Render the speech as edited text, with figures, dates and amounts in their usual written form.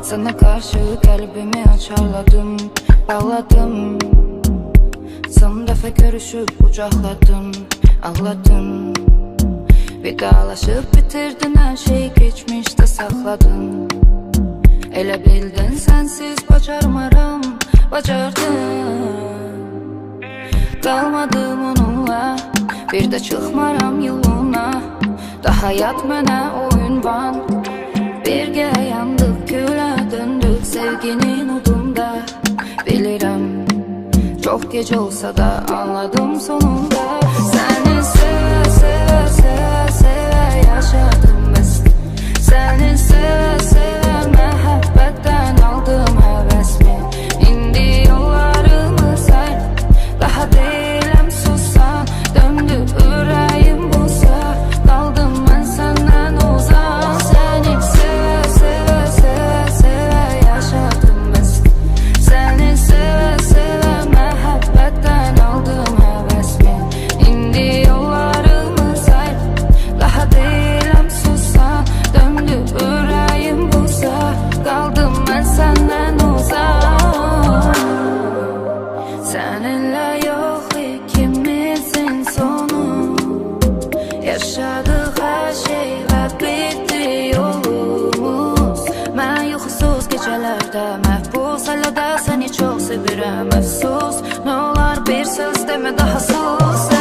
Sana karşı kalbimi açarladım, bağladım. Son dəfə görüşüb qucaqladım, ağladım. Vidalaşıb bitirdin hər şey, geçmişdə saxladın. Elə bildin sensiz bacarmaram, bacardın. Qalmadım onunla, bir də çıxmaram yoluna. Daha yat mənə oyun van. Birgə yandıq, gülə döndük sevginin udunda. Bilirəm, çox gec olsa da anladım sonunda. Səni sevə, sevə, sevə, sevə yaşadım bəs. Səni sevə, sevə, məhəbbətdən aldım həvəsmi. İndi yollarımız ayrı, daha deyiləm susan. Döndü ürəyim buza, qaldım mən səndən uzaq. Səni sevə, sevə, sevə, sevə yaşadım bəs. Səni sevə, sevə, məhəbbətdən aldım həvəsmi. İndi yollarımız ayrı, daha deyiləm susan. Döndü ürəyim buza, qaldım mən səndən uzaq. Səninlə yox ikimizin sonu, yaşadıq hər şey və bitdi yolumuz. Mən yuxusuz gecələrdə məhbus, hələ də səni çox sevirəm əfsus. Nə olar bir söz demə daha sus.